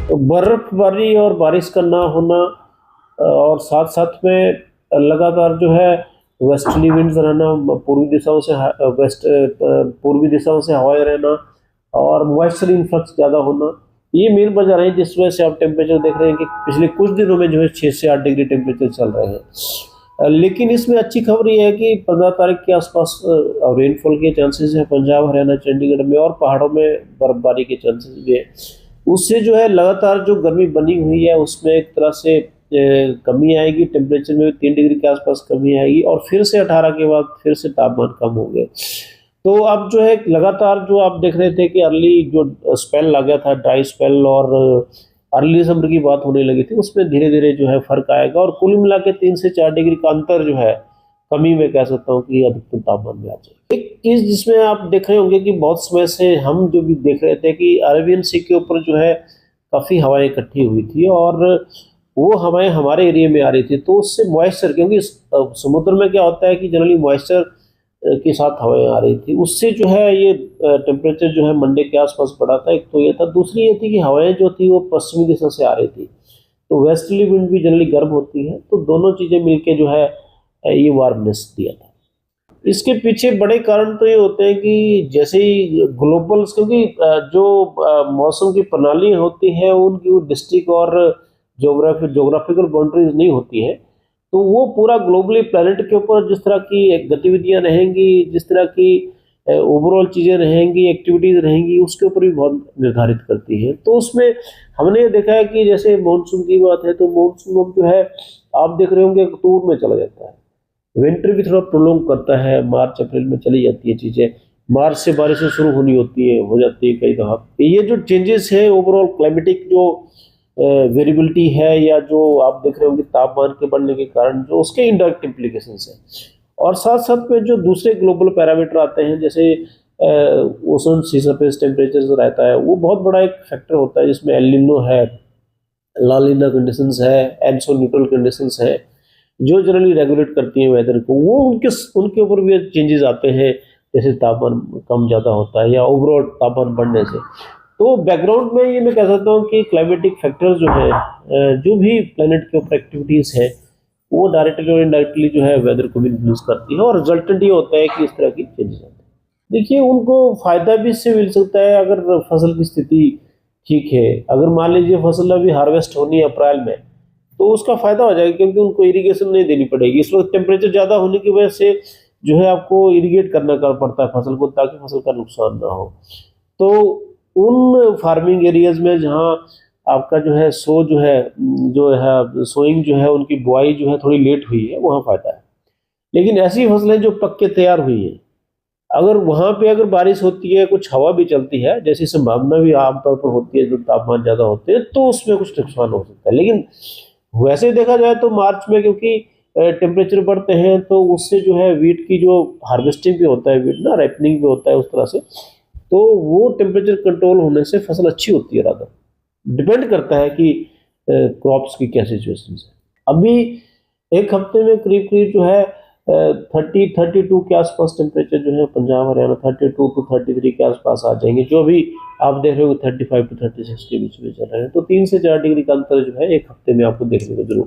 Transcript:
तो बर्फबारी और बारिश का ना होना और साथ साथ में लगातार जो है वेस्टर्ली विंड्स रहना, पूर्वी दिशाओं से पूर्वी दिशाओं से हवाएं रहना और मॉइस्चर इन्फ्लक्स ज़्यादा होना, ये मेन वजह है जिस वजह से आप टेम्परेचर देख रहे हैं कि पिछले कुछ दिनों में जो है 6 से 8 डिग्री टेम्परेचर चल रहे हैं। लेकिन इसमें अच्छी खबर ये है कि 15 तारीख के आसपास रेनफॉल के चांसेस हैं पंजाब, हरियाणा, चंडीगढ़ में, और पहाड़ों में बर्फबारी के चांसेस भी है। उससे जो है लगातार जो गर्मी बनी हुई है उसमें एक तरह से कमी आएगी, टेम्परेचर में 3 डिग्री के आसपास कमी आएगी और फिर से 18 के बाद फिर से तापमान कम हो गए। तो अब जो है लगातार जो आप देख रहे थे कि अर्ली जो स्पेल लगा था, ड्राई स्पेल और अर्ली समर की बात होने लगी थी, उसमें धीरे धीरे जो है फर्क आएगा और कुल मिला के 3 से 4 डिग्री का अंतर जो है कमी में कह सकता हूँ कि अधिकतम तापमान में आ जाएगा। एक चीज जिसमें आप देख रहे होंगे कि बहुत समय से हम जो भी देख रहे थे कि अरेबियन सी के ऊपर जो है काफी हवाएं इकट्ठी हुई थी और वो हवाएं हमारे एरिया में आ रही थी, तो उससे मॉइस्चर, क्योंकि समुद्र में क्या होता है कि जनरली मॉइस्चर के साथ हवाएं आ रही थी, उससे जो है ये टेम्परेचर जो है मंडे के आसपास बढ़ा था। एक तो ये था, दूसरी ये थी कि हवाएं जो थी वो पश्चिमी दिशा से आ रही थी, तो वेस्टर्ली विंड भी जनरली गर्म होती है, तो दोनों चीजें मिलके जो है ये वार्मनेस दिया था। इसके पीछे बड़े कारण तो ये होते हैं कि जैसे ही ग्लोबल, क्योंकि जो मौसम की प्रणाली होती है उनकी डिस्ट्रिक्ट और जोग्राफिकल बाउंड्रीज नहीं होती है, तो वो पूरा ग्लोबली प्लैनेट के ऊपर जिस तरह की गतिविधियां रहेंगी, जिस तरह की ओवरऑल चीज़ें रहेंगी, एक्टिविटीज़ रहेंगी, उसके ऊपर भी बहुत निर्धारित करती है। तो उसमें हमने ये देखा है कि जैसे मानसून की बात है, तो मानसून जो है आप देख रहे होंगे अक्टूबर में चला जाता है, विंटर भी थोड़ा प्रोलॉन्ग करता है, मार्च अप्रैल में चली जाती है चीज़ें, मार्च से बारिशें शुरू होनी होती है, हो जाती है कई दफ़ा। ये जो चेंजेस है ओवरऑल क्लाइमेटिक जो वेरिएबिलिटी है, या जो आप देख रहे होंगे तापमान के बढ़ने के कारण जो उसके इनडायरेक्ट इम्प्लीकेशंस हैं, और साथ साथ में जो दूसरे ग्लोबल पैरामीटर आते हैं जैसे ओजोन सी सरफेस टेम्परेचर जो रहता है, वो बहुत बड़ा एक फैक्टर होता है, जिसमें एल निनो है, ला नीना कंडीशंस है, एनसो न्यूट्रल कंडीशंस है, जो जनरली रेगुलेट करती हैं वेदर को, वो उनके ऊपर भी चेंजेस आते हैं, जैसे तापमान कम ज़्यादा होता है या ओवरऑल तापमान बढ़ने से। तो बैकग्राउंड में ये मैं कह सकता हूँ कि क्लाइमेटिक फैक्टर्स जो है, जो भी प्लेनेट के ऊपर एक्टिविटीज़ है, वो डायरेक्टली और इनडायरेक्टली जो है वेदर को भी इन्फ्लुएंस करती है, और रिजल्टेंट ये होता है कि इस तरह की चेंजेस आते हैं। देखिए, उनको फ़ायदा भी इससे मिल सकता है अगर फसल की स्थिति ठीक है। अगर मान लीजिए फसल अभी हार्वेस्ट होनी है अप्रैल में, तो उसका फ़ायदा हो जाएगा, क्योंकि उनको इरिगेशन नहीं देनी पड़ेगी। इस वक्त टेम्परेचर ज़्यादा होने की वजह से जो है आपको इरिगेट करना पड़ता है फसल को, ताकि फसल का नुकसान ना हो। तो उन फार्मिंग एरियाज में जहाँ आपका जो है सोइंग जो है उनकी बुआई जो है थोड़ी लेट हुई है, वहाँ फ़ायदा है। लेकिन ऐसी फसलें जो पक के तैयार हुई हैं, अगर वहाँ पे अगर बारिश होती है, कुछ हवा भी चलती है, जैसी संभावना भी आमतौर पर होती है जो तापमान ज़्यादा होते हैं, तो उसमें कुछ नुकसान हो सकता है। लेकिन वैसे देखा जाए तो मार्च में, क्योंकि टेम्परेचर बढ़ते हैं, तो उससे जो है वीट की जो हार्वेस्टिंग भी होता है, वीट ना राइपनिंग भी होता है उस तरह से, तो वो टेम्परेचर कंट्रोल होने से फसल अच्छी होती है। रादर डिपेंड करता है कि क्रॉप्स की क्या सिचुएशन है। अभी एक हफ्ते में करीब करीब जो है 32 के आसपास टेम्परेचर जो है पंजाब, हरियाणा 32 टू 33 के आसपास आ जाएंगे, जो अभी आप देख रहे हो 35 टू 36 के बीच में चल रहे हैं। तो 3 से 4 डिग्री का अंतर जो है एक हफ्ते में आपको देखने को जरूर